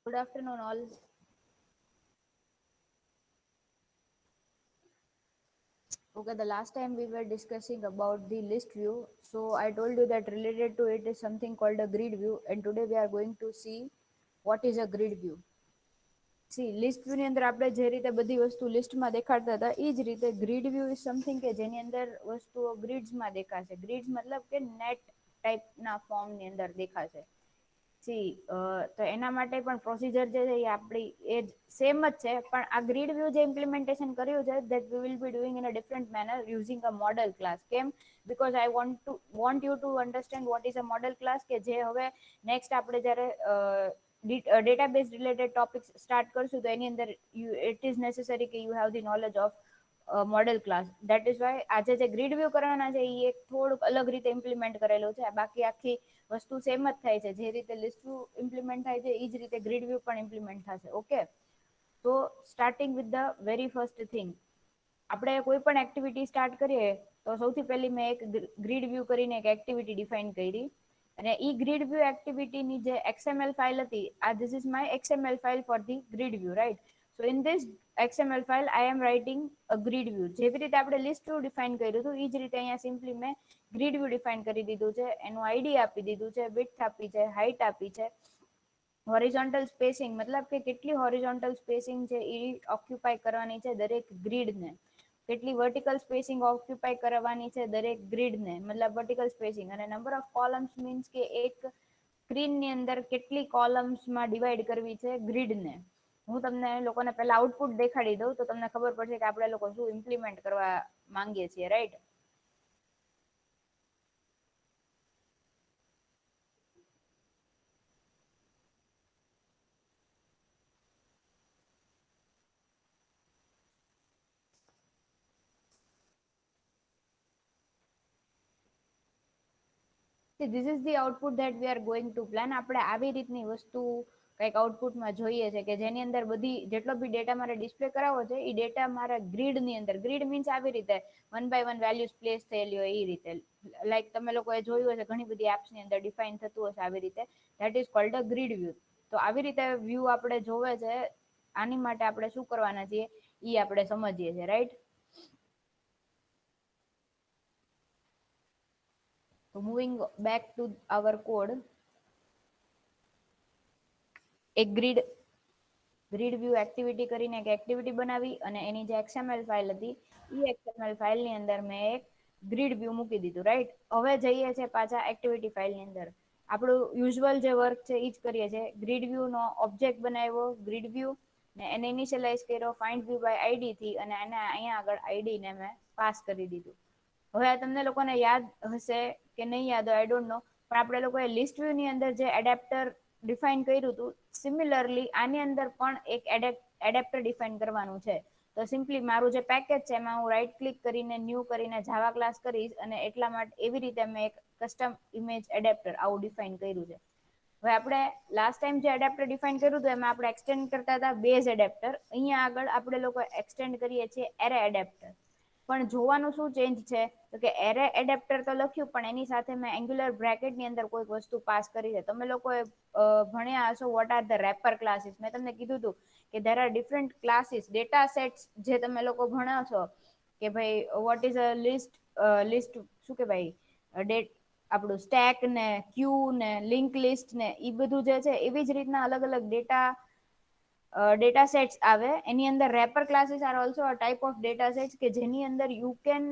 Good afternoon, all. Okay, the last time we were discussing about the list view. So I told you that related to it is something called a grid view, and today we are going to see what is a grid view. C list view ની અંદર આપણે જે રીતે બધી વસ્તુ લિસ્ટમાં દેખાડતા હતા એ જ રીતે ગ્રીડ વ્યૂ ઇઝ સમથિંગ કે જેની અંદર વસ્તુઓ ગ્રીડ્સમાં દેખાશે. ગ્રીડ્સ મતલબ કે નેટ ટાઈપના ફોર્મની અંદર દેખાશે. સી તો એના માટે પણ પ્રોસિજર જે છે એ આપણી એ જ સેમ જ છે, પણ આ ગ્રીડ વ્યૂ જે ઇમ્પ્લિમેન્ટેશન કર્યું છે that we will be doing in a different manner using a model class. કેમ? Because I want you to understand what is a model class, કે જે હવે નેક્સ્ટ આપણે જ્યારે ડેટાબેઝ રિલેટેડ ટોપિક્સ સ્ટાર્ટ કરશું તો એની અંદર ઇટ ઇઝ નેસેસરી કે you have the knowledge of model class. That is why આજે જે ગ્રીડ વ્યૂ કરવાના છે એ એક થોડુંક અલગ રીતે ઇમ્પ્લિમેન્ટ કરેલું છે. બાકી આખી વસ્તુ સેમ જ થાય છે. જે રીતે લિસ્ટ વ્યૂ ઇમ્પ્લિમેન્ટ થાય છે એ જ રીતે ગ્રીડ વ્યૂ પણ ઇમ્પ્લિમેન્ટ થશે. ઓકે, તો starting with the very first thing, આપણે કોઈ પણ એક્ટિવિટી સ્ટાર્ટ કરીએ તો સૌથી પહેલી મેં એક ગ્રીડ વ્યૂ કરીને એક એક્ટિવિટી ડિફાઇન કરી, અને ઈ ગ્રીડ વ્યૂ એક્ટિવિટીની જે XML ફાઇલ હતી, આ this is my XML file for the grid view, right? So in this XML file I M writing a grid view. જેવી રીતે આપણે લિસ્ટ વ્યૂ ડિફાઇન કર્યું હતું એ જ રીતે અહીંયા સિમ્પલી મેં ગ્રીડ વ્યૂ ડિફાઇન કરી દીધું છે. એનું આઈડી આપી દીધું છે, વિડ્થ આપી છે, હાઇટ આપી છે, હોરિઝોન્ટલ સ્પેસિંગ મતલબ કે કેટલી હોરિઝોન્ટલ સ્પેસિંગ છે એ ઓક્યુપાય કરવાની છે દરેક ગ્રીડને, કેટલી વર્ટિકલ સ્પેસિંગ ઓક્યુપાય કરવાની છે દરેક ગ્રીડને, મતલબ વર્ટિકલ સ્પેસિંગ, અને નંબર ઓફ કોલમ્સ મીન્સ કે એક સ્ક્રીનની અંદર કેટલી કોલમ્સમાં ડિવાઈડ કરવી છે ગ્રીડને. હું તમને લોકોને પહેલા આઉટપુટ દેખાડી દઉં તો તમને ખબર પડશે કે આપણે લોકો શું ઇમ્પ્લિમેન્ટ કરવા માંગીએ છીએ, right? This is the output that we are going two plan. આપણે આવી રીતની વસ્તુ કંઈક આઉટપુટમાં જોઈએ છે કે જેની અંદર બધી જેટલો બી ડેટા મારે ડિસ્પ્લે કરાવવો છે એ ડેટા મારા ગ્રીડની અંદર, ગ્રીડ મીન્સ આવી રીતે one by one values place થયેલી હોય એ રીતે. લાઈક તમે લોકોએ જોયું હશે ઘણી બધી એપ્સની અંદર ડિફાઇન થતું હશે આવી રીતે. That is called a grid view. તો આવી રીતે વ્યૂ આપણે જોવે છે. આની માટે આપણે શું કરવાના છીએ એ આપણે સમજીએ છીએ, right? So moving back to our code, એક ગ્રીડ વ્યૂ એક્ટિવિટી કરીને એક એક્ટિવિટી બનાવી અને એની જે XML ફાઇલ હતી એ XML ફાઇલની અંદર મેં એક ગ્રીડ વ્યૂ મૂકી દીધું, રાઈટ? હવે જઈએ છે પાછા એક્ટિવિટી ફાઇલની અંદર. આપણું યુઝ્યુઅલ જે વર્ક છે એ જ કરીએ છીએ. ગ્રીડ વ્યૂનો ઓબ્જેક્ટ બનાવ્યો ગ્રીડ વ્યૂ, ને એને ઇનિશિયલાઇઝ કર્યો ફાઇન્ડ વ્યૂ બાય આઈડી થી, અને એને અહીંયા આગળ આઈડીને મેં પાસ કરી દીધું. હવે આ તમને લોકોને યાદ હશે કે નહીં યાદ હોય આઈ ડોન્ટ નો, પણ આપણે લોકોએ લિસ્ટ વ્યૂ ની અંદર જે એડેપ્ટર ડિફાઇન કર્યું હતું સિમિલરલી આની અંદર પણ એક એડેપ્ટર ડિફાઇન કરવાનું છે. તો સિમ્પલી મારું જે પેકેજ છે એમાં હું રાઈટ ક્લિક કરીને ન્યૂ કરીને જાવા ક્લાસ કરીશ, અને એટલા માટે એવી રીતે મેં એક કસ્ટમ ઇમેજ એડેપ્ટર આવું ડિફાઇન કર્યું છે. હવે આપણે લાસ્ટ ટાઈમ જે એડેપ્ટર ડિફાઇન કર્યું હતું એમાં આપણે એક્સટેન્ડ કરતા હતા બેઝ એડેપ્ટર. અહીંયા આગળ આપણે લોકો એક્સટેન્ડ કરીએ છીએ એરે એડેપ્ટર. પણ જોવાનું શું ચેન્જ છે તો કે એરે એડેપ્ટર તો લખ્યું પણ એની સાથે મેં એંગ્યુલર બ્રેકેટની અંદર કોઈક વસ્તુ પાસ કરી છે. તમે લોકોએ ભણ્યા હશો what are the wrapper classes. મેં તમને કીધું હતું કે there are different classes, data sets જે તમે લોકો ભણો છો કે ભાઈ વોટ ઇઝ અ લિસ્ટ શું કે ભાઈ ડેટ આપણું સ્ટેક ને ક્યુ ને લિંક લિસ્ટ ને એ બધું જે છે એવી જ રીતના અલગ અલગ ડેટા સેટ્સ આવે. એની અંદર wrapper classes are also a type of data sets કે જેની અંદર you can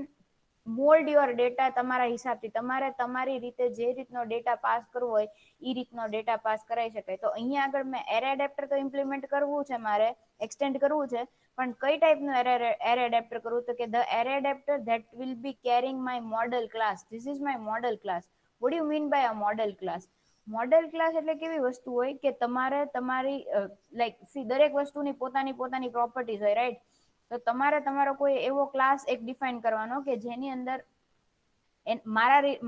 mould your data તમારા હિસાબથી. તમારે તમારી રીતે જે રીતનો ડેટા પાસ કરવો હોય એ રીતનો ડેટા પાસ કરાઈ શકાય. તો અહીંયા આગળ મેં એરે એડેપ્ટર તો ઇમ્પ્લિમેન્ટ કરવું છે, મારે એક્સટેન્ડ કરવું છે, પણ કઈ ટાઈપનું એરે એડેપ્ટર કરવું તો કે the array adapter that will be carrying my model class. This is my model class. What you mean by a model class? Model class એટલે કેવી વસ્તુ હોય કે તમારે તમારી લાઈક સી દરેક વસ્તુની પોતાની પોતાની પ્રોપર્ટીઝ હોય, રાઈટ? તો તમારે તમારો કોઈ એવો ક્લાસ એક ડિફાઇન કરવાનો કે જેની અંદર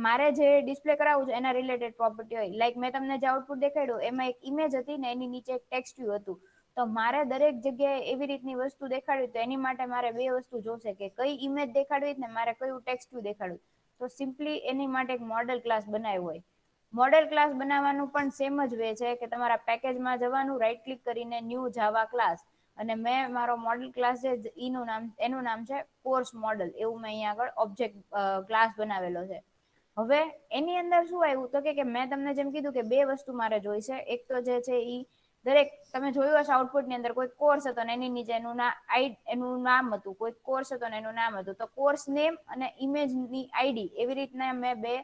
મારે જે ડિસ્પ્લે કરાવવું છે એના રિલેટેડ પ્રોપર્ટી હોય. લાઈક મેં તમને જે આઉટપુટ દેખાડ્યું એમાં એક ઇમેજ હતી ને એની નીચે એક ટેક્સ્ટ હતું. તો મારે દરેક જગ્યાએ એવી રીતની વસ્તુ દેખાડવી તો એની માટે મારે બે વસ્તુ જોશે કે કઈ ઇમેજ દેખાડવી ને મારે કયું ટેક્સ્ટ દેખાડવું. તો સિમ્પલી એની માટે એક મોડલ ક્લાસ બનાવ્યો હોય. મોડેલ ક્લાસ બનાવવાનું પણ સેમ જ વે છે કે તમારા પેકેજમાં જવાનું, રાઈટ ક્લિક કરીને ન્યૂ જાવા ક્લાસ, અને મેં મારો મોડેલ ક્લાસ છે એનું નામ છે કોર્સ મોડેલ, એવું મેં અહીંયા આગળ ઓબ્જેક્ટ ક્લાસ બનાવેલો છે. હવે એની અંદર શું આવ્યું તો કે મેં તમને જેમ કીધું કે બે વસ્તુ મારે જોઈ છે. એક તો જે છે ઈ દરેક તમે જોયું હશે આઉટપુટ ની અંદર કોઈ કોર્સ હતો ને એની નીચે એનું નામ હતું, કોઈ કોર્સ હતો ને એનું નામ હતું. તો કોર્સ નેમ અને ઇમેજ ની આઈડી એવી રીતના મેં બે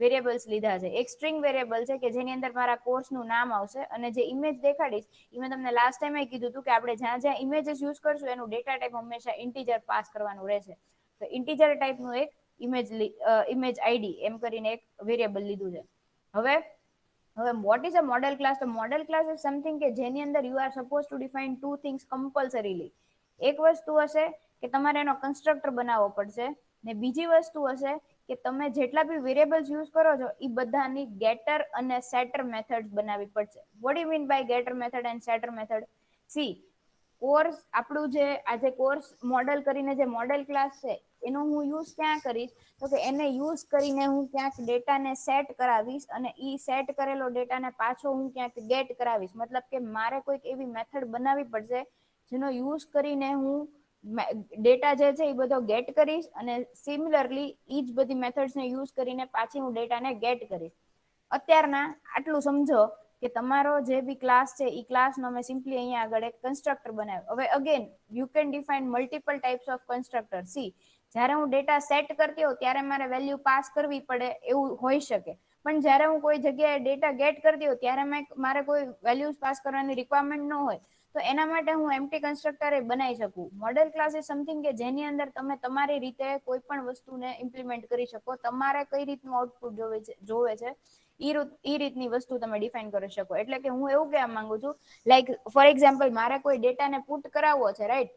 વેરિયેબલ્સ લીધા છે. એક સ્ટ્રિંગ વેરિયેબલ છે કે જેની અંદર મારા કોર્સનું નામ આવશે, અને જે ઇમેજ દેખાડીશ એ મેં તમને લાસ્ટ ટાઈમ કીધું હતું કે આપણે જ્યાં જ્યાં ઇમેજીસ યુઝ કરશું એનું ડેટા ટાઈપ હંમેશા ઇન્ટીજર પાસ કરવાનું રહેશે. તો ઇન્ટીજર ટાઈપનું એક ઇમેજ આઈડી એમ કરીને એક વેરિયેબલ લીધું છે. હવે what is a model class? તો મોડેલ ક્લાસ ઇઝ સમથિંગ કે જેની અંદર you are suppose to define two things compulsorily. એક વસ્તુ હશે કે તમારે એનો કન્સ્ટ્રક્ટર બનાવવો પડશે, ને બીજી વસ્તુ હશે કે તમે જેટલા બી વેરિયેબલ્સ યુઝ કરો છો એ બધાની ગેટર અને સેટર મેથડ બનાવવી પડશે. What you mean by getter method and setter method? See course આપણું જે આજે કોર્સ મોડેલ કરીને જે મોડેલ ક્લાસ છે એનો હું યુઝ ક્યાં કરીશ તો કે એને યુઝ કરીને હું ક્યાંક ડેટાને સેટ કરાવીશ, અને ઈ સેટ કરેલો ડેટાને પાછો હું ક્યાંક ગેટ કરાવીશ. મતલબ કે મારે કોઈક એવી મેથડ બનાવવી પડશે જેનો યુઝ કરીને હું ડેટા જે છે એ બધો ગેટ કરીશ, અને સિમિલરલી ઈ જ બધી મેથડ્સને યુઝ કરીને પાછી હું ડેટાને ગેટ કરીશ. અત્યારના આટલું સમજો કે તમારો જે બી ક્લાસ છે એ ક્લાસનો મેં સિમ્પલી અહીંયા આગળ એક કન્સ્ટ્રક્ટર બનાવ્યો. હવે again you can define multiple types of constructor. C જ્યારે હું ડેટા સેટ કરતી હોઉં ત્યારે મારે વેલ્યુ પાસ કરવી પડે એવું હોઈ શકે, પણ જ્યારે હું કોઈ જગ્યાએ ડેટા ગેટ કરતી હોઉં ત્યારે મારે કોઈ વેલ્યુઝ પાસ કરવાની રિક્વાયરમેન્ટ ન હોય, તો એના માટે હું એમ્પ્ટી કન્સ્ટ્રક્ટર બનાવી શકું. મોડેલ ક્લાસ એ સમથિંગ કે જેની અંદર તમે તમારી રીતે કોઈ પણ વસ્તુને ઇમ્પ્લિમેન્ટ કરી શકો, તમારે કઈ રીતનું આઉટપુટ જોવે છે એ રીતની વસ્તુ તમે ડિફાઇન કરી શકો. એટલે કે હું એવું કહેવા માંગુ છું, લાઈક ફોર એક્ઝામ્પલ મારે કોઈ ડેટાને પુટ કરાવવો છે, રાઈટ?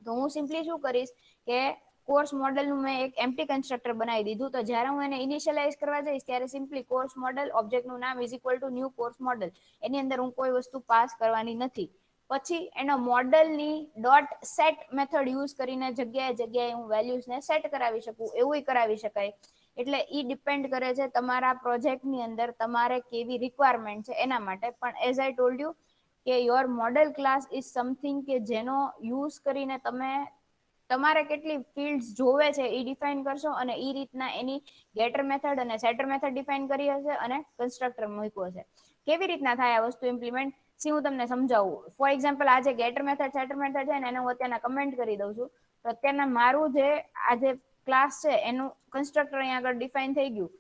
તો હું સિમ્પલી શું કરીશ કે કોર્સ મોડેલનું મેં એક એમ્પ્ટી કન્સ્ટ્રક્ટર બનાવી દીધું. તો જ્યારે હું એને ઇનિશિયલાઇઝ કરવા જઈશ ત્યારે સિમ્પલી કોર્સ મોડેલ ઓબ્જેક્ટનું નામ is equal to new course model, એની અંદર હું કોઈ વસ્તુ પાસ કરવાની નથી. પછી એનો મોડેલની ડોટ સેટ મેથડ યુઝ કરીને જગ્યાએ હું વેલ્યુઝને સેટ કરાવી શકું, એવું કરાવી શકાય. એટલે ઈ ડિપેન્ડ કરે છે તમારા પ્રોજેક્ટની અંદર તમારે કેવી રિક્વાયરમેન્ટ છે એના માટે. પણ એઝ આઈ ટોલ્ડ યુ કે your model class is something કે જેનો યુઝ કરીને તમે તમારે કેટલી ફિલ્ડ્સ જોવે છે એ ડિફાઇન કરશો, અને એ રીતના એની ગેટર મેથડ અને સેટર મેથડ ડિફાઇન કરી હશે અને કન્સ્ટ્રક્ટર મૂક્યો હશે. કેવી રીતના થાય આ વસ્તુ ઇમ્પ્લિમેન્ટ? હું તમને સમજાવું. ફોર એક્ઝામ્પલ આ જે ગેટર મેથડ સેટર મેથડ છે ને એને હું અત્યારના કમેન્ટ કરી દઉં છું. તો અત્યારના મારું જે આ જે ક્લાસ છે એનું કન્સ્ટ્રક્ટર અહીંયા આગળ ડિફાઇન થઈ ગયું.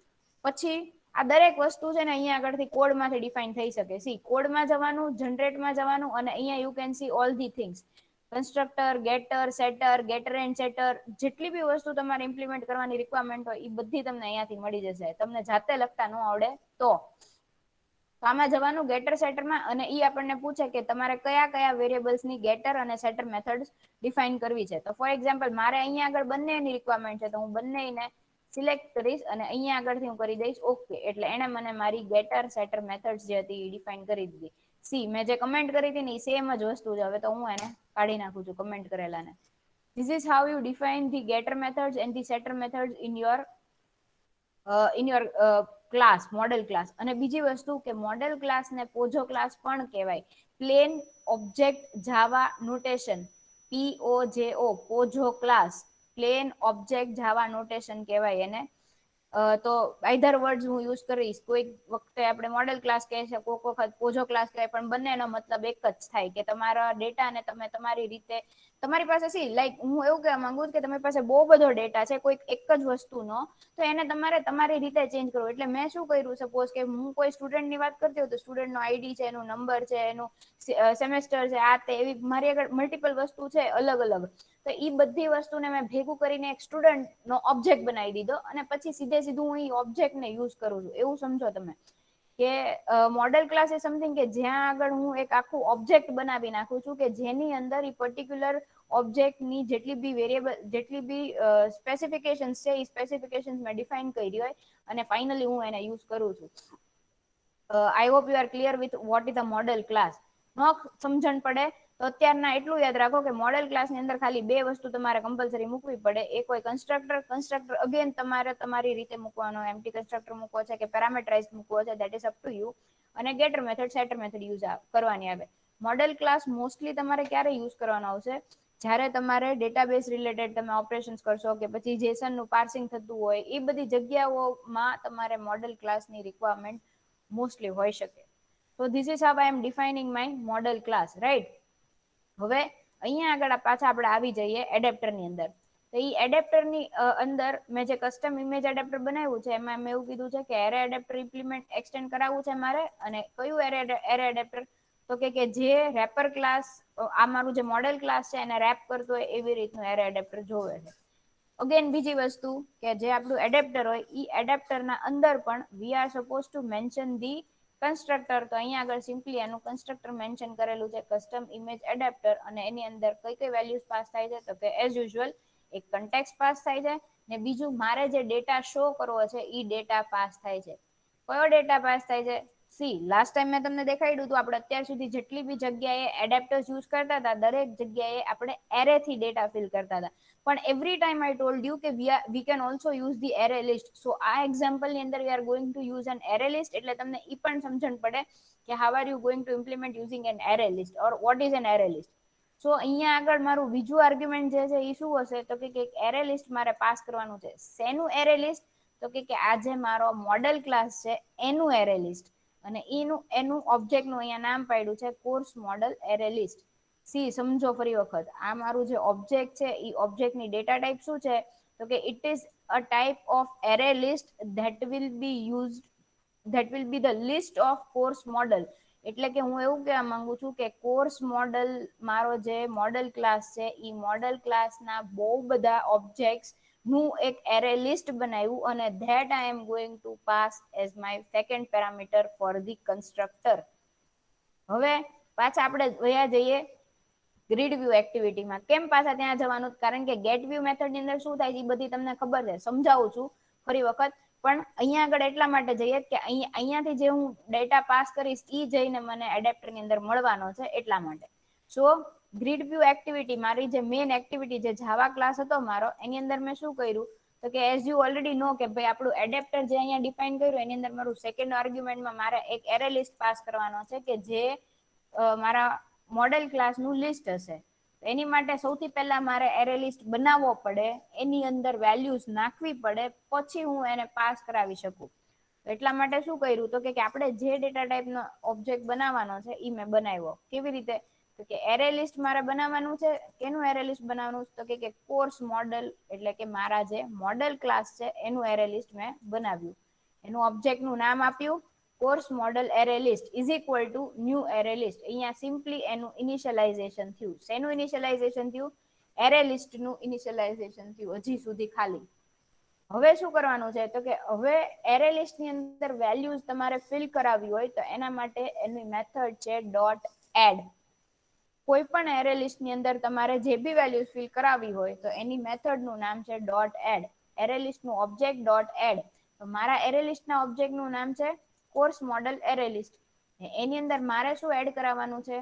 પછી આ દરેક વસ્તુ છે ને અહીંયા આગળથી કોડમાંથી ડિફાઇન થઈ શકે. સી કોડમાં જવાનું, જનરેટમાં જવાનું, અને અહીંયા you can see all the things. Constructor, getter, setter, getter and setter, જેટલી બી વસ્તુ તમારે ઇમ્પ્લિમેન્ટ કરવાની રિક્વાયરમેન્ટ હોય એ બધી તમને અહીંયાથી મળી જશે. તમને જાતે લખતા ન આવડે તો આમાં જવાનું ગેટર સેટરમાં, અને ઈ આપણને પૂછે કે તમારે કયા કયા વેરિયેબલ્સની ગેટર અને સેટર મેથડ ડિફાઇન કરવી છે. તો ફોર એક્ઝામ્પલ મારે અહીંયા આગળ બંનેની રિક્વાયરમેન્ટ છે, તો હું બંનેને સિલેક્ટ કરીશ અને અહીંયા આગળથી હું કરી દઈશ ઓકે. એટલે એને મને મારી ગેટર સેટર મેથડ જે હતી એ ડિફાઇન કરી દીધી. સી મેં જે કમેન્ટ કરી હતી ને એ સેમ જ વસ્તુ છે. હવે તો હું એને કાઢી નાખું છું comment કરેલાને. This is how you define the getter methods and the setter methods in your class, model class. અને બીજી વસ્તુ કે મોડેલ ક્લાસ ને પોજો ક્લાસ પણ કહેવાય. Plain object Java notation, POJO, POJO class, plain object Java notation કહેવાય એને. તો આઈધર વર્ડ્સ હું યુઝ કરીશ. કોઈક વખતે આપણે મોડેલ ક્લાસ કહે છે, કોઈક વખત પોજો ક્લાસ કહે, પણ બંનેનો મતલબ એક જ થાય કે તમારા ડેટાને તમે તમારી રીતે તમારી પાસે લાઈક હું એવું કહેવા માંગુ છું કે તમારી પાસે બહુ બધો ડેટા છે કોઈક એક જ વસ્તુનો, તો એને તમારે તમારી રીતે ચેન્જ કરવો. એટલે મેં શું કર્યું, સપોઝ કે હું કોઈ સ્ટુડન્ટની વાત કરતી હોઉં તો સ્ટુડન્ટનો આઈડી છે, એનો નંબર છે, એનું સેમેસ્ટર છે, આ તે એવી મારી આગળ મલ્ટિપલ વસ્તુ છે અલગ અલગ. તો એ બધી વસ્તુને મેં ભેગું કરીને એક સ્ટુડન્ટનો ઓબ્જેક્ટ બનાવી દીધો, અને પછી સીધું હું એ ઓબ્જેક્ટને યુઝ કરું છું. એવું સમજો તમે કે મોડેલ ક્લાસ એ સમથિંગ કે જ્યાં આગળ હું એક આખું ઓબ્જેક્ટ બનાવી નાખું છું કે જેની અંદર એ પર્ટિક્યુલર ઓબ્જેક્ટની જેટલી બી વેરિયેબલ, જેટલી બી સ્પેસિફિકેશન્સ છે એ સ્પેસિફિકેશન્સ મેં ડિફાઇન કરી હોય અને ફાઇનલી હું એને યુઝ કરું છું. I hope you are clear with what is the model class. ન સમજણ પડે તો અત્યારના એટલું યાદ રાખો કે મોડેલ ક્લાસની અંદર ખાલી બે વસ્તુ તમારે કમ્પલસરી મૂકવી પડે. એક હોય કન્સ્ટ્રક્ટર અગેન તમારે તમારી રીતે મૂકવાનો, એમ્પ્ટી કન્સ્ટ્રક્ટર મૂકવો છે કે પેરામીટરાઇઝ મૂકવો છે, that is up to you. અને getter method, setter method use કરવાની આવે. મોડેલ ક્લાસ મોસ્ટલી તમારે ક્યારે યુઝ કરવાનો આવશે, જ્યારે તમારે ડેટાબેઝ રિલેટેડ તમે ઓપરેશન્સ કરશો કે પછી જેસન નું પાર્સિંગ થતું હોય, એ બધી જગ્યાઓમાં તમારે મોડેલ ક્લાસની રિક્વાયરમેન્ટ મોસ્ટલી હોઈ શકે. તો this is how I am defining my model class, right. હવે અહીંયા આગળ પાછા આપણે આવી જઈએ એડેપ્ટરની અંદર. તો એ એડેપ્ટરની અંદર મેં જે કસ્ટમ ઇમેજ એડેપ્ટર બનાવ્યું છે એમાં મેં એવું કીધું છે કે એરે એડેપ્ટર ઇમ્પ્લિમેન્ટ એક્સટેન્ડ કરાવવું છે મારે. અને કયું એરે એડેપ્ટર, તો કે જે રેપર ક્લાસ, આ મારું જે મોડેલ ક્લાસ છે એને રેપ કરતો હોય એવી રીતનું એરે એડેપ્ટર જોવે છે. અગેન બીજી વસ્તુ કે જે આપણું એડેપ્ટર હોય એ એડેપ્ટરના અંદર પણ we are suppose to mention the constructor. તો અહીંયા આગળ સિમ્પલી એનું કન્સ્ટ્રક્ટર મેન્શન કરેલું છે, કસ્ટમ ઇમેજ એડેપ્ટર. અને એની અંદર કઈ કઈ વેલ્યુઝ પાસ થાય છે, તો કે એઝ યુઝ્યુઅલ એક કન્ટેક્સ પાસ થાય છે, ને બીજું મારે જે ડેટા શો કરવો છે એ ડેટા પાસ થાય છે. કયો ડેટા પાસ થાય છે? સી, લાસ્ટ ટાઈમ મેં તમને દેખાડ્યું હતું, આપણે અત્યાર સુધી જેટલી બી જગ્યાએ એડેપ્ટર્સ યુઝ કરતા હતા દરેક જગ્યાએ આપણે એરે થી ડેટા ફિલ કરતા હતા. પણ every time I told you કે we can also use the array list. So આ એક્ઝામ્પલ ની અંદર we are going to use an array list. એટલે તમને એ પણ સમજણ પડે કે how are you going to implement using an array list or what is an array list. So અહીંયા આગળ મારું બીજું આર્ગ્યુમેન્ટ જે છે એ શું હશે, તો કે એરે લિસ્ટ મારે પાસ કરવાનું છે. શેનું એરે લિસ્ટ? તો કે આ જે મારો મોડેલ ક્લાસ છે એનું એરે લિસ્ટ. અને એનું ઓબ્જેક્ટ નું અહીંયા નામ પાડ્યું છે course model array list. C, સમજો ફરી વખત, આ મારું જે ઓબ્જેક્ટ છે એ ઓબ્જેક્ટની ડેટા ટાઈપ શું છે, તો કે it is a type of array list that will B used, that will B the list of course model. એટલે કે હું એવું કહેવા માંગુ છું કે કોર્સ મોડલ, મારો જે મોડલ ક્લાસ છે એ મોડલ ક્લાસના બહુ બધા ઓબ્જેક્ટ્સ નું એક એરે લિસ્ટ બનાવ્યું, અને that I am going to pass as my second parameter for the constructor. હવે પાછા આપણે વયા જઈએ ગ્રીડ વ્યૂ એક્ટિવિટીમાં. કેમ પાછા ત્યાં જવાનું? કારણ કે ગેટ વ્યૂ મેથડ ની અંદર શું થાય છે એ બધી તમને ખબર છે, સમજાવું છું ફરી વખત. પણ અહીંયા આગળ એટલા માટે જઈએ કે અહીંયાથી જે હું ડેટા પાસ કરીશ એ જઈને મને એડેપ્ટર ની અંદર મળવાનો છે, એટલા માટે. સો ગ્રીડ વ્યૂ એક્ટિવિટી, મારી જે મેઇન એક્ટિવિટી, જે જાવા ક્લાસ હતો મારો, એની અંદર મેં શું કર્યું, તો કે એઝ યુ ઓલરેડી નો કે ભાઈ આપણું એડેપ્ટર જે અહીંયા ડિફાઇન કર્યું એની અંદર મારું સેકન્ડ આર્ગ્યુમેન્ટમાં મારે એક એરે લિસ્ટ પાસ કરવાનો છે કે જે મારા મોડેલ ક્લાસ નું લિસ્ટ હશે. એની માટે સૌથી પહેલા મારે એરે લિસ્ટ બનાવવો પડે, એની અંદર વેલ્યુઝ નાખવી પડે, પછી હું એને પાસ કરાવી શકું. એટલા માટે શું કર્યું, તો કે આપણે જે ડેટા ટાઈપનો ઓબ્જેક્ટ બનાવવાનો છે એ મેં બનાવ્યો. કેવી રીતે? તો કે એરે લિસ્ટ મારે બનાવવાનું છે. કેનું એરે લિસ્ટ બનાવવાનું? તો કે કોર્સ મોડલ, એટલે કે મારા જે મોડેલ ક્લાસ છે એનું એરે લિસ્ટ મેં બનાવ્યું. એનું ઓબ્જેક્ટ નું નામ આપ્યું course model array list is equal to new array list. અહીંયા સિમ્પલી એનું ઇનિશિયલાઇઝેશન થયું. શેનું ઇનિશિયલાઇઝેશન થયું? એરે લિસ્ટ નું ઇનિશિયલાઇઝેશન થયું હજી સુધી ખાલી. હવે શું કરવાનું છે, તો કે હવે એરે લિસ્ટ ની અંદર વેલ્યુઝ તમારે ફિલ કરાવી હોય તો એના માટે એની મેથડ છે ડોટ એડ. કોઈ પણ એરે લિસ્ટ ની અંદર તમારે જે બી વેલ્યુઝ ફિલ કરાવી હોય તો એની મેથડ નું નામ છે ડોટ એડ. એરે લિસ્ટ નું ઓબ્જેક્ટ ડોટ એડ. તો મારા એરે લિસ્ટ ના ઓબ્જેક્ટ નું નામ છે કોર્સ મોડલ એરે લિસ્ટ. એની અંદર મારે શું એડ કરાવવાનું છે,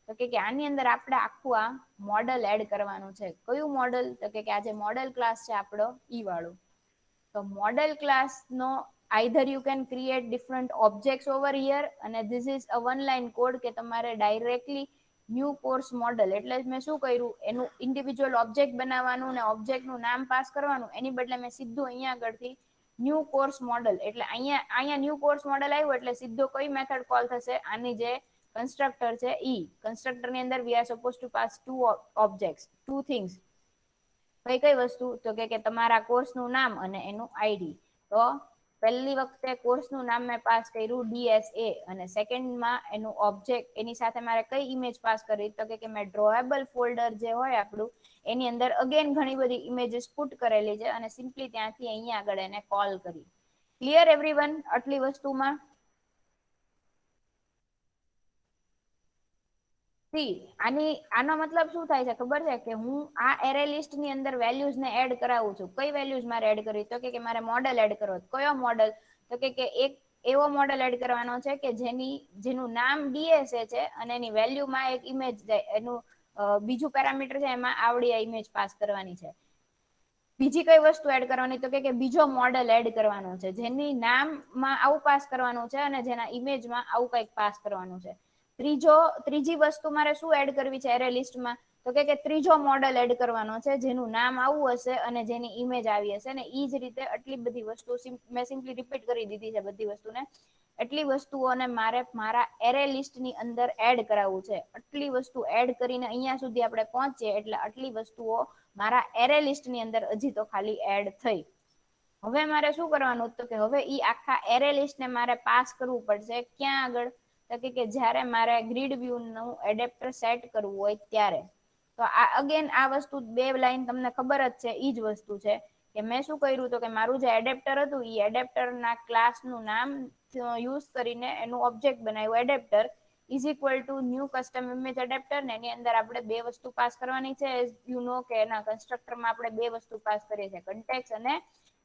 તો કે આની અંદર આપણે આખું આ મોડલ એડ કરવાનું છે. કયું મોડલ? તો કે આ જે મોડલ ક્લાસ છે આપણો ઈ વાળું. તો મોડલ ક્લાસ નો either you can create different objects over here, અને this is a one line code કે તમારે ડાયરેક્ટલી ન્યુ કોર્સ મોડલ, એટલે મેં શું કર્યું, એનું ઇન્ડિવિજ્યુઅલ ઓબ્જેક્ટ બનાવવાનું ને ઓબ્જેક્ટ નું નામ પાસ કરવાનું. એની બદલે મેં સીધું અહીંયા આગળથી ન્યુ કોર્સ મોડલ, એટલે અહીંયા ન્યુ કોર્સ મોડલ આવ્યું એટલે સીધો કઈ મેથડ કોલ થશે, આની જે કન્સ્ટ્રક્ટર છે ઈ કન્સ્ટ્રક્ટર ની અંદર we are supposed to pass two objects, two things. કઈ કઈ વસ્તુ? તો કે તમારા કોર્સ નું નામ અને એનું આઈડી. તો પહેલી વખતે કોર્સ નું નામ મેં પાસ કર્યું DSA, અને સેકન્ડમાં એનું ઓબ્જેક્ટ, એની સાથે મારે કઈ ઇમેજ પાસ કરી, તો કે મેં ડ્રોએબલ ફોલ્ડર જે હોય આપણું એની અંદર અગેન ઘણી બધી ઇમેજીસ પુટ કરેલી છે, અને સિમ્પલી ત્યાંથી અહીંયા આગળ એને કોલ કરી. ક્લિયર એવરીવન આટલી વસ્તુમાં? આનો મતલબ શું થાય છે ખબર છે, કે હું આ એરે લિસ્ટ ની અંદર વેલ્યુઝ ને એડ કરાવું છું. કઈ વેલ્યુઝ મારે એડ કરવી? તો કે મારે મોડલ એડ કરવો. કયો મોડલ? તો કે એક એવો મોડેલ એડ કરવાનો છે કે જેનું નામ DSA છે અને એની વેલ્યુમાં એક ઇમેજ જાય, એનું બીજું પેરામીટર છે એમાં આવડી આ ઇમેજ પાસ કરવાની છે. બીજી કઈ વસ્તુ એડ કરવાની તો કે બીજો મોડેલ એડ કરવાનો છે જેની નામમાં આવું પાસ કરવાનું છે અને જેના ઇમેજમાં આવું કંઈક પાસ કરવાનું છે. ત્રીજી વસ્તુ મારે શું એડ કરવી છે એરે લિસ્ટમાં તો કે ત્રીજો મોડેલ એડ કરવાનો છે જેનું નામ આવું હશે અને જેની ઇમેજ આવી હશે ને ઈ જ રીતે આટલી બધી વસ્તુ મેં સિમ્પલી રિપીટ કરી દીધી છે બધી વસ્તુને. એટલી વસ્તુઓને મારે મારા એરે લિસ્ટની અંદર એડ કરાવવું છે. આટલી વસ્તુ એડ કરીને અહીંયા સુધી આપણે પહોંચીએ એટલે આટલી વસ્તુઓ મારા એરે લિસ્ટની અંદર હજી તો ખાલી એડ થઈ. હવે મારે શું કરવાનું તો કે હવે ઈ આખા એરે લિસ્ટને મારે પાસ કરવું પડશે ક્યાં આગળ તો કે જ્યારે મારે ગ્રીડ વ્યૂ નું એડેપ્ટર સેટ કરવું હોય ત્યારે. તો આ અગેન આ વસ્તુ બે લાઈન તમને ખબર જ છે ઈ જ વસ્તુ છે કે મેં શું કર્યું તો કે મારું જે એડેપ્ટર હતું ઈ એડેપ્ટરના ક્લાસનું નામ યુઝ કરીને એનું ઓબ્જેક્ટ બનાવ્યું adapter is equal two new custom image adapter ને એની અંદર આપણે બે વસ્તુ પાસ કરવાની છે યુ નો કે એના કન્સ્ટ્રક્ટરમાં આપણે બે વસ્તુ પાસ કરીએ છીએ કન્ટેક્સ અને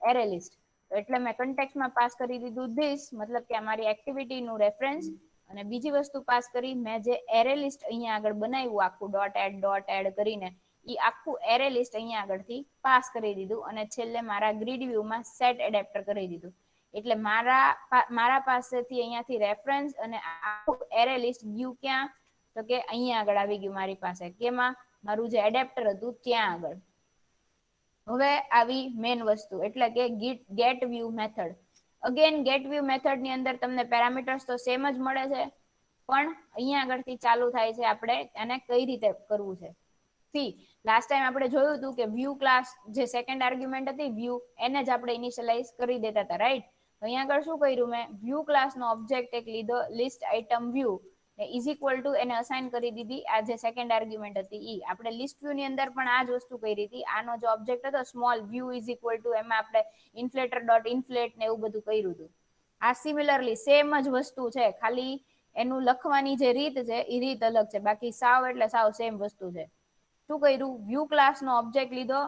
એરે લિસ્ટ. એટલે મેં કન્ટેક્સમાં પાસ કરી દીધું ધીસ મતલબ કે અમારી એક્ટિવિટીનું રેફરન્સ અને બીજી વસ્તુ પાસ કરી મેં જે એરે લિસ્ટ અહીંયા આગળ બનાવ્યું આખું ડોટ એડ કરીને ઈ આખું એરે લિસ્ટ અહીંયા આગળથી પાસ કરી દીધું અને છેલ્લે મારા ગ્રીડ વ્યૂમાં સેટ એડેપ્ટર કરી દીધું. એટલે મારા પાસેથી અહીંયાથી રેફરન્સ અને આખું એરે લિસ્ટ ગયું ક્યાં તો કે અહીંયા આગળ આવી ગયું મારી પાસે કેમાં મારું જે એડેપ્ટર હતું ત્યાં આગળ. હવે આવી મેન વસ્તુ એટલે કે get view method. Again get view method ની અંદર તમને પેરામીટર્સ તો સેમ જ મળે છે પણ અહીંયા આગળથી ચાલુ થાય છે આપણે એને કઈ રીતે કરવું છે. સી લાસ્ટ ટાઈમ આપણે જોયું હતું કે વ્યૂ ક્લાસ જે સેકન્ડ આર્ગ્યુમેન્ટ હતી વ્યૂ એને જ આપણે ઇનિશિયલાઇઝ કરી દેતા હતા રાઈટ. અહીંયા આગળ શું કર્યું મેં વ્યૂ ક્લાસનો ઓબ્જેક્ટ એક લીધો list item view is equal two એને અસાઇન કરી દીધી આ જે સેકન્ડ આર્ગ્યુમેન્ટ હતી ઈ. આપણે લિસ્ટ વ્યૂ ની અંદર પણ આ જ વસ્તુ કરી હતી. આનો જે ઓબ્જેક્ટ હતો small view is equal two એમાં આપણે ઇન્ફ્લેટર ડોટ ઇન્ફ્લેટ ને એવું બધું કર્યું હતું. આ સિમિલરલી સેમ જ વસ્તુ છે ખાલી એનું લખવાની જે રીત છે એ રીત અલગ છે બાકી સાવ એટલે સાવ સેમ વસ્તુ છે. શું કર્યું વ્યૂ ક્લાસનો ઓબ્જેક્ટ લીધો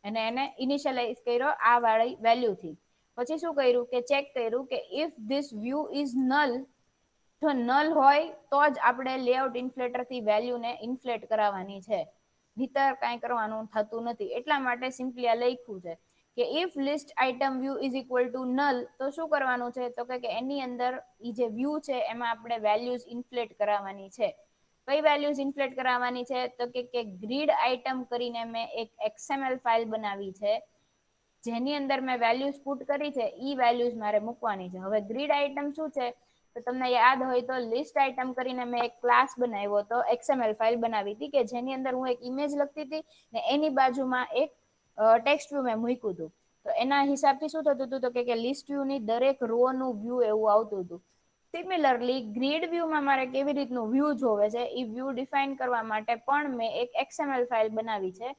અને એને ઇનિશિયલાઇઝ કર્યો આ વાળી વેલ્યુથી. પછી શું કર્યું કે ચેક કર્યું કે if this view is null જો નલ હોય તો જ આપણે લેઆઉટ ઇન્ફ્લેટર થી વેલ્યુને ઇન્ફ્લેટ કરાવવાની છે. ભીતર કાંઈ કરવાનું થતું નથી એટલા માટે સિમ્પલી આ લખ્યું છે કે if list item view is equal two null તો શું કરવાનું છે તો કે એની અંદર ઈ જે વ્યૂ છે એમાં આપણે વેલ્યુઝ ઇન્ફ્લેટ કરાવવાની છે. કઈ વેલ્યુઝ ઇન્ફ્લેટ કરાવવાની છે તો કે ગ્રીડ આઇટમ કરીને મેં એક XML ફાઇલ બનાવી છે જેની અંદર મેં વેલ્યુઝ પુટ કરી છે ઈ વેલ્યુઝ મારે મૂકવાની છે. હવે ગ્રીડ આઇટમ શું છે તો તમને યાદ હોય તો લિસ્ટ આઇટમ કરીને મેં એક ક્લાસ બનાવ્યો હતો XML ફાઇલ બનાવી હતી કે જેની અંદર હું એક ઇમેજ લખતી હતી ને એની બાજુમાં એક ટેક્સ્ટ વ્યૂ મેં મૂક્યું હતું. તો એના હિસાબથી શું થતું હતું તો કે લિસ્ટ વ્યૂ ની દરેક રો નું વ્યૂ એવું આવતું હતું. સિમિલરલી ગ્રીડ વ્યૂમાં મારે કેવી રીતનું વ્યૂ જોવે છે એ વ્યૂ ડિફાઇન કરવા માટે પણ મેં એક XML ફાઇલ બનાવી છે.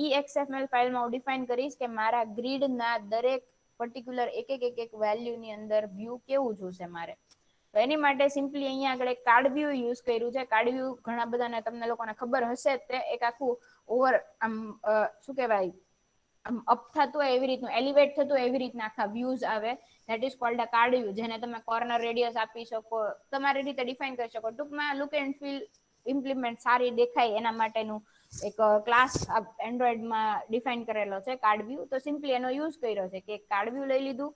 ઈ XML ફાઇલમાં હું ડિફાઇન કરીશ કે મારા ગ્રીડના દરેક પર્ટિક્યુલર એક વેલ્યુ ની અંદર વ્યૂ કેવું જોશે મારે. તો એની માટે સિમ્પલી અહીંયા આગળ એક કાર્ડ વ્યૂ યુઝ કર્યું છે. કાર્ડ વ્યૂ ઘણા બધાને તમને લોકોને ખબર હશે તે એક આખું ઓવર આમ શું કહેવાય અપ થતું હોય એવી રીતનું એલિવેટ થતું હોય એવી રીતના આખા વ્યૂઝ આવે that is called uh card view જેને તમે કોર્નર રેડિયસ આપી શકો તમારી રીતે ડિફાઇન કરી શકો. ટૂંકમાં લુક એન્ડ ફીલ ઇમ્પ્લિમેન્ટ સારી દેખાય એના માટેનું એક ક્લાસ એન્ડ્રોઈડમાં ડિફાઇન કરેલો છે કાર્ડ વ્યૂ. તો સિમ્પલી એનો યુઝ કર્યો છે કે કાર્ડ વ્યૂ લઈ લીધું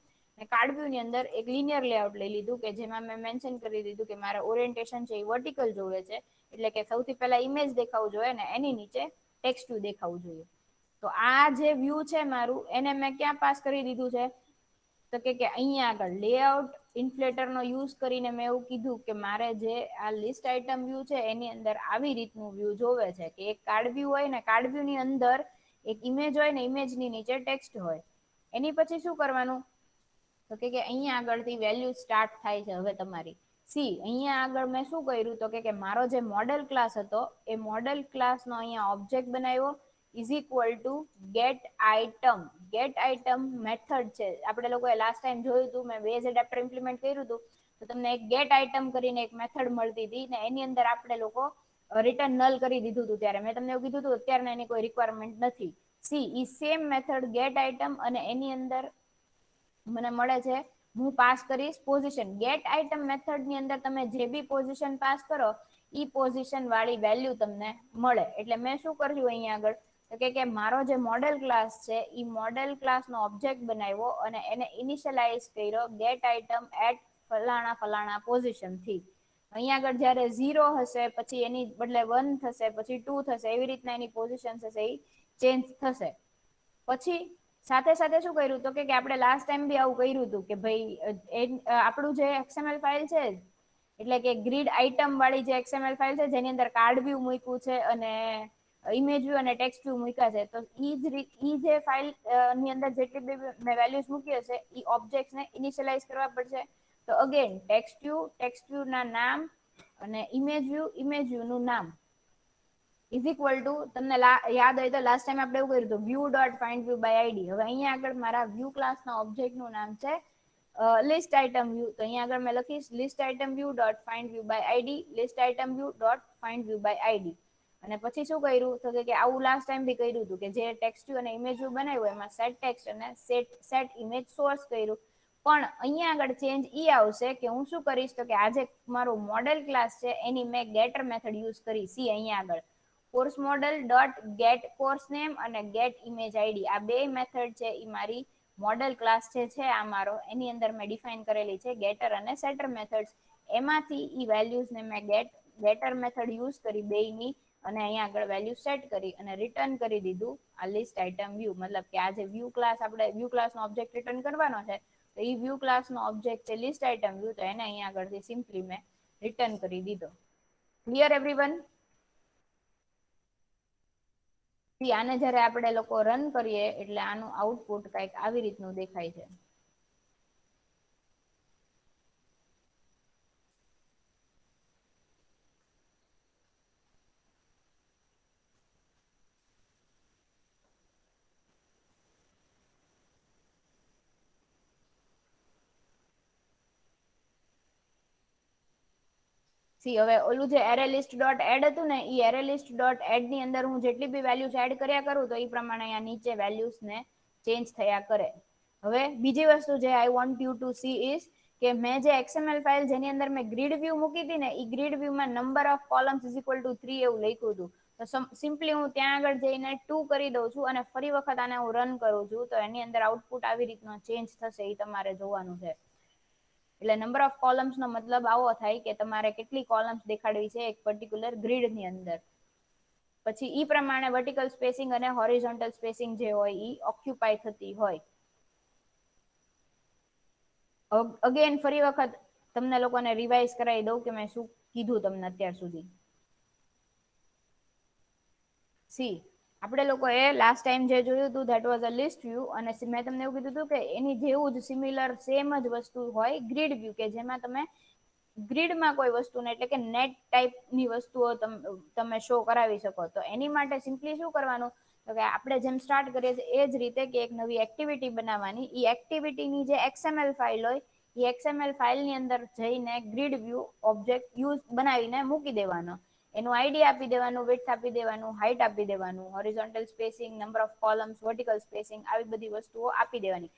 કાર્ડ વ્યૂ ની અંદર એક લિનિયર લેઆઉટ લઈ લીધું કે જેમાં મેં મેન્શન કરી દીધું કે મારે ઓરિએન્ટેશન છે એ વર્ટિકલ જોવે છે એટલે કે સૌથી પહેલા ઇમેજ દેખાવું જોઈએ ને એની નીચે ટેક્સ્ટ દેખાવું જોઈએ. તો આ જે વ્યૂ છે મારું એને મેં ક્યાં પાસ કરી દીધું છે તો કે અહીંયા આગળ લેઆઉટ ઇન્ફ્લેટર નો યુઝ કરીને મેં એવું કીધું કે મારે જે આ લિસ્ટ આઇટમ વ્યૂ છે એની અંદર આવી રીતનું વ્યૂ જોવે છે કે એક કાર્ડ વ્યૂ હોય ને કાર્ડ વ્યૂ ની અંદર એક ઇમેજ હોય ને ઇમેજની નીચે ટેક્સ્ટ હોય. એની પછી શું કરવાનું તો કે અહીંયા આગળથી વેલ્યુ સ્ટાર્ટ થાય છે. હવે તમારી સી અહીંયા આગળ મેં શું કર્યું તો કે મારો જે મોડેલ ક્લાસ હતો એ મોડેલ ક્લાસનો અહીંયા ઓબ્જેક્ટ બનાવ્યો is equal to get item. Get item method છે આપણે લોકોએ લાસ્ટ ટાઈમ જોયું હતું મેં બેઝ એડેપ્ટર ઇમ્પ્લિમેન્ટ કર્યું હતું તો તમને એક ગેટ આઇટમ કરીને એક મેથડ મળતી હતી ને એની અંદર આપણે લોકો રિટર્ન નલ કરી દીધું હતું. ત્યારે મેં તમને એવું કીધું હતું અત્યારે એની કોઈ રિક્વાયરમેન્ટ નથી. સી ઈ સેમ મેથડ ગેટ આઇટમ અને એની અંદર મને મળે છે હું પાસ કરીશ પોઝિશન. ગેટ આઇટમ મેથડ ની અંદર તમે જે બી પોઝિશન પાસ કરો ઈ પોઝિશન વાળી વેલ્યુ તમને મળે. એટલે મેં શું કર્યું અહીંયા આગળ તો કે મારો જે મોડેલ ક્લાસ છે ઈ મોડેલ ક્લાસ નો ઓબ્જેક્ટ બનાવ્યો અને એને ઇનિશિયલાઇઝ કર્યો ગેટ આઇટમ એટ ફલાણા ફલાણા પોઝિશન થી. અહીંયા આગળ જયારે 0 હશે પછી એની બદલે 1 થશે પછી 2 થશે એવી રીતના એની પોઝિશન થશે એ ચેન્જ થશે. પછી સાથે સાથે શું કર્યું તો કે આપણે લાસ્ટ ટાઈમ બી આવું કર્યું હતું કે ભાઈ આપણું જે XML ફાઇલ છે એટલે કે ગ્રીડ આઇટમ વાળી જે XML ફાઇલ છે જેની અંદર કાર્ડ વ્યૂ મૂક્યું છે અને ઇમેજ વ્યૂ અને ટેક્સ્ટ વ્યૂ મૂક્યા છે, તો ઈ જે ફાઇલ ની અંદર જેટલી બી મેં વેલ્યુઝ મૂકી હશે ઈ ઓબ્જેક્ટ્સ ને ઇનિશિયલાઇઝ કરવા પડશે. તો અગેન ટેક્સ્ટ વ્યૂ ના નામ અને ઇમેજ વ્યૂ નું નામ ઇઝ ઇક્વલ ટુ, તમને યાદ હોય તો લાસ્ટ ટાઈમ આપણે એવું કર્યું હતું view dot find view by ID. હવે અહીંયા આગળ મારા વ્યૂ ક્લાસના ઓબ્જેક્ટ નું નામ છે લિસ્ટ આઇટમ વ્યૂ. તો અહીંયા આગળ મેં લખીશ list item view dot find view by ID, list item view dot find view by ID. અને પછી શું કર્યું તો કે આવું લાસ્ટ ટાઈમ બી કર્યું હતું કે જે ટેક્સ્ટ વ્યૂ અને ઇમેજ વ્યૂ બનાવ્યું એમાં સેટ ટેક્સ્ટ અને સેટ ઇમેજ સોર્સ કર્યું. પણ અહીંયા આગળ ચેન્જ ઈ આવશે કે હું શું કરીશ તો કે આજે મારું મોડેલ ક્લાસ છે એની મેં ગેટર મેથડ યુઝ કરી. સી અહીંયા આગળ course model dot get course name અને ગેટ ઇમેજ આઈડી આ બે મેથડ છે એ મારી મોડેલ ક્લાસ જે છે આ મારો એની અંદર મેં ડિફાઇન કરેલી છે ગેટર અને સેટર મેથડ્સ. એમાંથી ઈ વેલ્યુઝ ને મેં ગેટર મેથડ યુઝ કરી બેયની અને અહીંયા આગળ વેલ્યુ સેટ કરી અને રિટર્ન કરી દીધું આ લિસ્ટ આઇટમ વ્યૂ. મતલબ કે આ જે વ્યૂ ક્લાસ આપણે વ્યૂ ક્લાસ નો ઓબ્જેક્ટ રિટર્ન કરવાનો છે તો એ વ્યૂ ક્લાસ નો ઓબ્જેક્ટ છે લિસ્ટ આઇટમ વ્યૂ, તો એને અહીંયા આગળથી સિમ્પલી મેં રિટર્ન કરી દીધો. Clear everyone? આને જ્યારે આપણે લોકો રન કરીએ એટલે આનું આઉટપુટ કંઈક આવી રીતનું દેખાય છે. હવે ઓલું જે એરે લિસ્ટ ડોટ એડ હતું ને એ એરે લિસ્ટ ડોટ એડ ની અંદર હું જેટલી બી વેલ્યુઝ એડ કર્યા કરું તો એ પ્રમાણે અહીંયા નીચે વેલ્યુઝ ને ચેન્જ થયા કરે. હવે બીજી વસ્તુ જે I want you to see is કે મેં જે XML ફાઇલ જેની અંદર મેં ગ્રીડ વ્યૂ મૂકી હતી ને એ ગ્રીડ વ્યૂ માં number of columns is equal two 3 એવું લખ્યું હતું. તો સિમ્પલી હું ત્યાં આગળ જઈને 2 કરી દઉં છું અને ફરી વખત આને હું રન કરું છું તો એની અંદર આઉટપુટ આવી રીતનો ચેન્જ થશે એ તમારે જોવાનું છે. એટલે નંબર ઓફ કોલમ્સ નો મતલબ આવો થાય કે તમારે કેટલી કોલમ્સ દેખાડવી છે એક પર્ટિક્યુલર ગ્રીડ ની અંદર. પછી ઈ પ્રમાણે વર્ટિકલ સ્પેસિંગ અને હોરિઝોન્ટલ સ્પેસિંગ જે હોય ઈ ઓક્યુપાય થતી હોય. અગેન ફરી વખત તમને લોકોને રિવાઇઝ કરાવી દઉં કે મેં શું કીધું તમને અત્યાર સુધી. સી આપણે લોકોએ લાસ્ટ ટાઈમ જે જોયું હતું that was a list view અને મેં તમને એવું કીધું હતું કે એની જેવું જ સિમિલર સેમ જ વસ્તુ હોય ગ્રીડ વ્યૂ કે જેમાં તમે ગ્રીડમાં કોઈ વસ્તુને એટલે કે નેટ ટાઈપની વસ્તુઓ તમે શો કરાવી શકો. તો એની માટે સિમ્પલી શું કરવાનું તો કે આપણે જેમ સ્ટાર્ટ કરીએ છીએ એ જ રીતે કે એક નવી એક્ટિવિટી બનાવવાની. એ એક્ટિવિટીની જે XML ફાઇલ હોય એ XML ફાઇલની અંદર જઈને ગ્રીડ વ્યૂ ઓબ્જેક્ટ યુઝ બનાવીને મૂકી દેવાનો. એનું આઈડી આપી દેવાનું, વિડ્થ આપી દેવાનું, હાઈટ આપી દેવાનું, horizontal spacing, number of columns, vertical spacing આવી બધી વસ્તુઓ આપી દેવાની.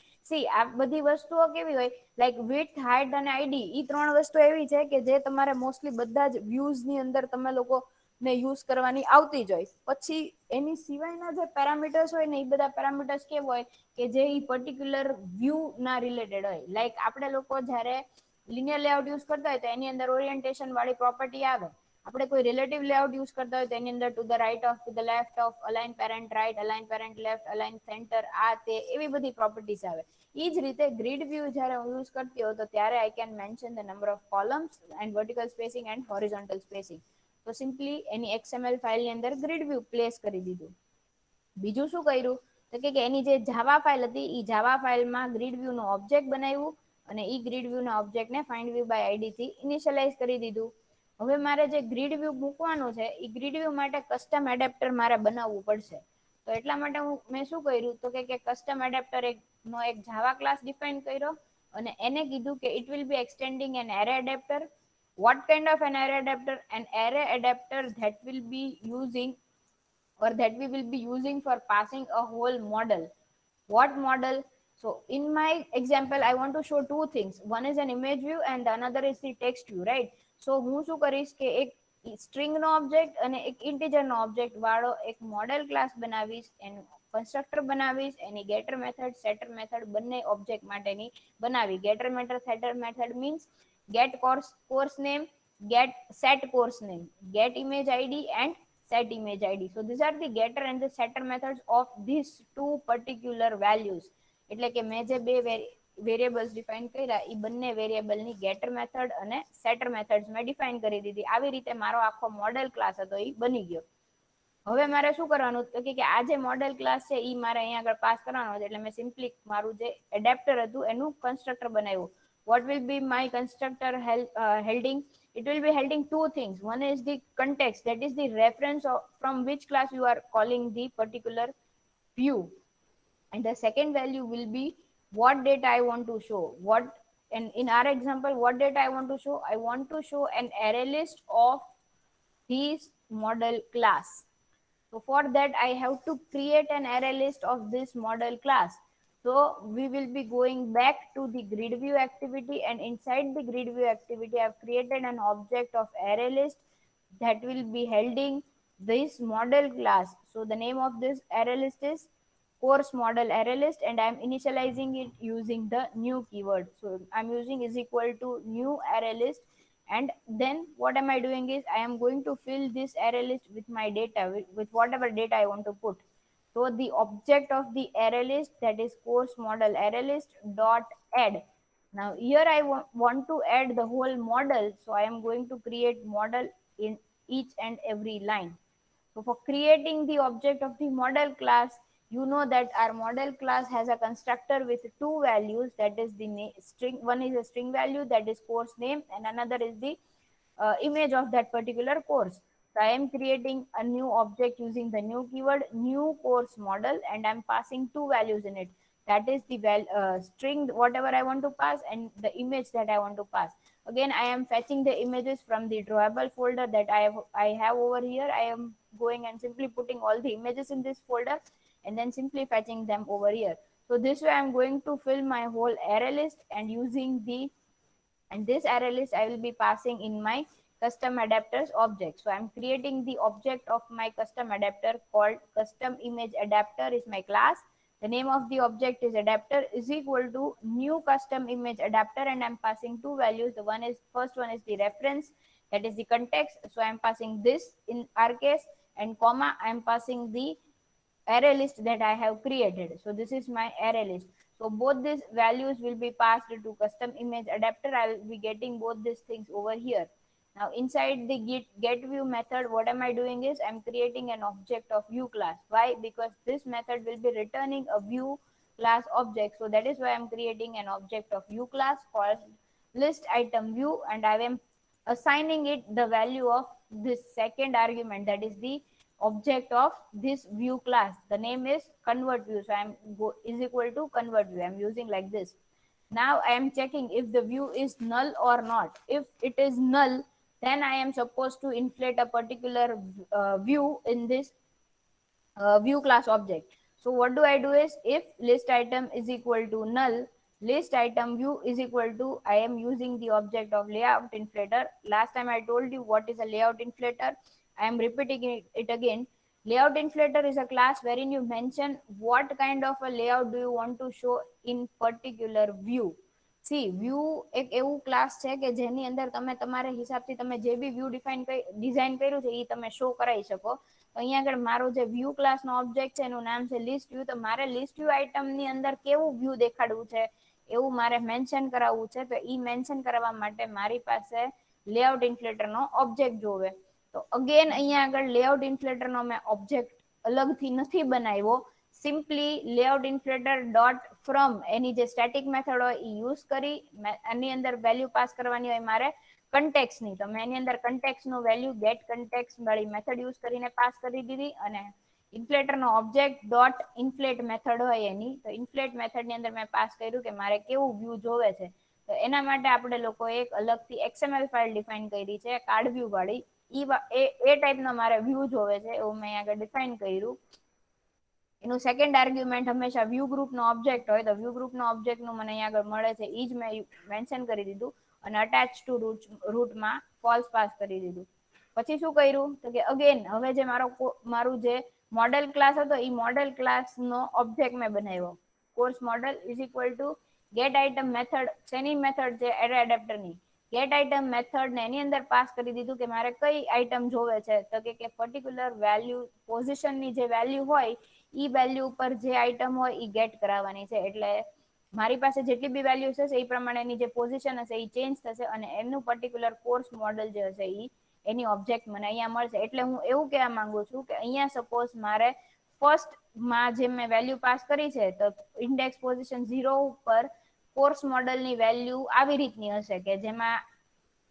આ બધી વસ્તુઓ કેવી હોય લાઈક વિડ્થ, હાઈટ અને આઈડી ઈ ત્રણ વસ્તુ એવી છે કે જે તમારે મોસ્ટલી બધા જ વ્યૂઝ ની અંદર તમે લોકો ને યુઝ કરવાની આવતી જ હોય. પછી એની સિવાયના જે પેરામીટર્સ હોય ને એ બધા પેરામીટર્સ કેવા હોય કે જે પર્ટિક્યુલર વ્યૂ ના રિલેટેડ હોય. લાઈક આપણે લોકો જયારે લિનિયર લેઆઉટ યુઝ કરતા હોય તો એની અંદર ઓરિએન્ટેશન વાળી પ્રોપર્ટી આવે. આપણે કોઈ રિલેટિવ લેઆઉટ યુઝ કરતા હોય તો એની અંદર to the right of, to the left of, align parent right, align parent left, align centre આ તે એવી બધી પ્રોપર્ટીસ આવે. એ જ રીતે ગ્રીડ વ્યૂ જયારે હું યુઝ કરતી હોઉં તો ત્યારે I can mention the number of columns and vertical spacing and horizontal spacing. તો સિમ્પલી એની XML ફાઇલની અંદર ગ્રીડ વ્યૂ પ્લેસ કરી દીધું. બીજું શું કર્યું તો કે એની જે જાવા ફાઇલ હતી એ જાવા ફાઇલમાં ગ્રીડ વ્યૂ નું ઓબ્જેક્ટ બનાવ્યું અને ઈ ગ્રીડ વ્યૂ ના ઓબ્જેક્ટને ફાઇન્ડ વ્યૂ બાય આઈડી થી ઇનિશિયલાઇઝ કરી દીધું. હવે મારે જે ગ્રીડ વ્યૂ મૂકવાનું છે એ ગ્રીડ વ્યૂ માટે કસ્ટમ એડેપ્ટર મારે બનાવવું પડશે. તો એટલા માટે મેં શું કર્યું તો કે કસ્ટમ એડેપ્ટર નો એક જાવા ક્લાસ ડિફાઇન કર્યો અને એને કીધું કે it will be extending an array adapter. What kind of an array adapter? An array adapter that will be using or that we will be using for passing a whole model. What model? So in my example I want to show two things. One is an image view and the another is the text view, right? So હું શું કરીશ કે એક string નો object અને એક integer નો object વાળો એક model class બનાવીશ, એનું કન્સ્ટ્રક્ટર બનાવીશ, એની ગેટર મેથડ સેટર મેથડ બંને ઓબ્જેક્ટ માટેની બનાવી. Getter method setter method means get course name, get set course name, get image id and set image id. So these are the getter and the setter methods of these two particular values. એટલે કે મેં જે બે variables define કર્યા એ બંને વેરિયેબલની getter method અને setter methods મેં ડિફાઇન કરી દીધી. આવી રીતે મારો આખો મોડેલ ક્લાસ હતો એ બની ગયો. હવે મારે શું કરવાનું તો કે આ જે મોડેલ ક્લાસ છે એ મારે અહીંયા આગળ પાસ કરવાનો છે. એટલે મેં સિમ્પલી મારું જે એડેપ્ટર હતું એનું કન્સ્ટ્રક્ટર બનાવ્યું. What will be my constructor holding? It will be holding two things. One is the context, that is the reference from which class you are calling the particular view, and the second value will be what data I want to show. What, and in our example what data I want to show? I want to show an array list of this model class. So for that I have to create an array list of this model class. So we will be going back to the grid view activity, and inside the grid view activity I have created an object of array list that will be holding this model class. So the name of this array list is course model array list, and I am initializing it using the new keyword. So I'm using is equal to new array list, and then what am I doing is I am going to fill this array list with my data, with whatever data I want to put. So the object of the array list, that is course model array list dot add. Now here I want to add the whole model, so I am going to create model in each and every line. So for creating the object of the model class, you know that our model class has a constructor with two values, that is the string. One is a string value, that is course name, and another is the image of that particular course. So I am creating a new object using the new keyword new course model, and I'm passing two values in it. That is the string whatever I want to pass and the image that I want to pass. Again I am fetching the images from the drawable folder that I have over here. I am going and simply putting all the images in this folder and then simply fetching them over here. So this way I'm going to fill my whole array list, and using the, and this array list I will be passing in my custom adapters object. So I'm creating the object of my custom adapter called custom image adapter is my class. The name of the object is adapter is equal to new custom image adapter, and I'm passing two values. The first one is the reference, that is the context. So I'm passing this in our case, and comma I'm passing the array list that I have created. So this is my array list. So both these values will be passed to custom image adapter. I will be getting both these things over here. Now inside the get view method, what am I doing is I'm creating an object of view class. Why? Because this method will be returning a view class object. So that is why I'm creating an object of view class called list item view, and I am assigning it the value of this second argument, that is the object of this view class. The name is convert view. So I'm is equal to convert view. I'm using like this. Now I am checking if the view is null or not. If it is null, then I am supposed to inflate a particular view in this view class object. So what do I do is if list item is equal to null, list item view is equal to, I am using the object of layout inflator. Last time I told you what is a layout inflator. I am repeating it again. Layout inflator is a class wherein you mention what kind of a layout do you want to show in particular view. C view એક એવું class છે કે જેની અંદર તમે તમારા હિસાબથી તમે જે બી વ્યૂ ડિઝાઇન કર્યું છે એ તમે શો કરાવી શકો. તો અહીંયા આગળ મારો જે વ્યૂ ક્લાસનો ઓબ્જેક્ટ છે એનું નામ છે લિસ્ટ વ્યૂ. તો મારે લિસ્ટ વ્યૂ આઇટમની અંદર કેવું વ્યૂ દેખાડવું છે એવું મારે મેન્શન કરાવવું છે. તો એ મેન્શન કરવા માટે મારી પાસે લેઆઉટ ઇન્ફ્લેટરનો ઓબ્જેક્ટ જોવે. તો અગેન અહીંયા આગળ લેઆઉટ ઇન્ફ્લેટરનો મેં ઓબ્જેક્ટ અલગથી નથી બનાવ્યો. Simply layout inflater dot from એની જે સ્ટેટિક મેથડ હોય એ યુઝ કરી એની અંદર વેલ્યુ પાસ કરવાની હોય મારે કન્ટેક્સની. તો મેં એની અંદર કન્ટેક્સનું વેલ્યુ ગેટ કન્ટેક્સ વાળી મેથડ યુઝ કરીને પાસ કરી દીધી, અને ઇન્ફ્લેટરનો ઓબ્જેક્ટ ડોટ ઇન્ફ્લેટ મેથડ હોય એની, તો ઇન્ફ્લેટ મેથડની અંદર મેં પાસ કર્યું કે મારે કેવું વ્યૂ જોવે છે. તો એના માટે આપણે લોકો એક અલગથી XML ફાઇલ ડિફાઇન કરી છે કાર્ડ વ્યૂ વાળી. એ ટાઈપનો મારે વ્યૂ જોવે છે એવું મેં આગળ ડિફાઇન કર્યું. એનું સેકન્ડ આર્ગ્યુમેન્ટ હંમેશા વ્યૂ ગ્રુપનો ઓબ્જેક્ટ હોય તો વ્યૂ ગ્રુપનો ઓબ્જેક્ટનું મને અહીંયા આગળ મળે છે એ જ મેં મેન્શન કરી દીધું અને અટેચ ટુ રૂટમાં ફોલ્સ પાસ કરી દીધું. પછી શું કર્યું તો કે અગેન હવે જે મારું જે મોડેલ ક્લાસ હતો એ મોડેલ ક્લાસનો ઓબ્જેક્ટ મેં બનાવ્યો. Course model is equal to get item method, શેની મેથડ છે એરે એડેપ્ટરની. ગેટ આઇટમ મેથડ ને એની અંદર પાસ કરી દીધું કે મારે કઈ આઇટમ જોવે છે તો કે પર્ટિક્યુલર વેલ્યુ પોઝિશનની જે વેલ્યુ હોય ઈ વેલ્યુ ઉપર જે આઇટમ હોય એ ગેટ કરાવવાની છે. એટલે મારી પાસે જેટલી બી વેલ્યુ હશે એ પ્રમાણેની જે પોઝિશન હશે એ ચેન્જ થશે અને એનું પર્ટિક્યુલર કોર્સ મોડેલ જે હશે એ એની ઓબ્જેક્ટ મને અહીંયા મળશે. એટલે હું એવું કહેવા માંગુ છું કે અહીંયા સપોઝ મારે ફર્સ્ટ માં જે મેં વેલ્યુ પાસ કરી છે તો ઇન્ડેક્સ પોઝિશન 0 ઉપર કોર્સ મોડેલની વેલ્યુ આવી રીતની હશે કે જેમાં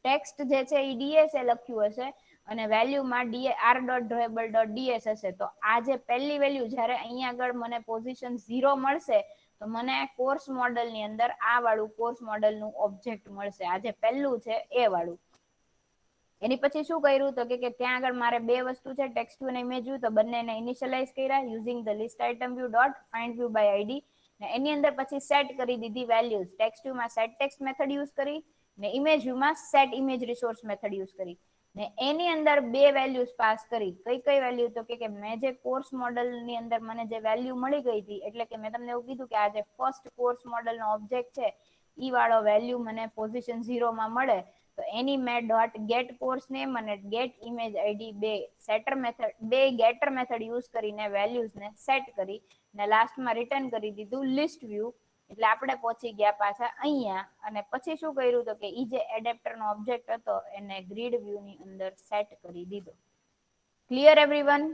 ટેક્સ્ટ જે છે એ ડીએસ એ લખ્યું હશે અને વેલ્યુમાં r ડોટ ડ્રોએબલ ડોટ ડીએસ હશે. તો આ જે પહેલી વેલ્યુ જ્યારે અહીંયા આગળ મને પોઝિશન 0 મળશે તો મને કોર્સ મોડેલની અંદર આ વાળું કોર્સ મોડેલનું ઓબ્જેક્ટ મળશે. આ જે પહેલું છે એ વાળું. એની પછી શું કર્યું તો કે ત્યાં આગળ મારે બે વસ્તુ છે ટેક્સ્ટ વ્યૂ અને ઇમેજ વ્યૂ તો બંનેને ઇનિશિયલાઇઝ કર્યા using the list item view dot find view by ID ને એની અંદર પછી સેટ કરી દીધી વેલ્યુઝ. ટેક્સ્ટ વ્યૂમાં સેટ ટેક્સ્ટ મેથડ યુઝ કરી ને ઇમેજ વ્યૂમાં set image resource method use કરી ને એની અંદર બે વેલ્યુઝ પાસ કરી. કઈ વેલ્યુ તો કે મેં જે કોર્સ મોડેલની અંદર મને જે વેલ્યુ મળી ગઈ હતી એટલે કે મેં તમને એવું કીધું કે આ જે ફર્સ્ટ કોર્સ મોડેલનો ઓબ્જેક્ટ છે ઈ વાળો વેલ્યુ મને પોઝિશન 0 માં મળે તો એની મેં ડોટ ગેટ કોર્સ નેમ અને ગેટ ઇમેજ આઈડી બે ગેટર મેથડ યુઝ કરીને વેલ્યુઝને સેટ કરી ને લાસ્ટમાં રિટર્ન કરી દીધું લિસ્ટ વ્યૂ. એટલે આપણે પહોંચી ગયા પાછા અહીંયા અને પછી શું કર્યું તો કે ઈ જે એડેપ્ટરનો ઓબ્જેક્ટ હતો એને ગ્રીડ વ્યૂ ની અંદર સેટ કરી દીધો. Clear everyone?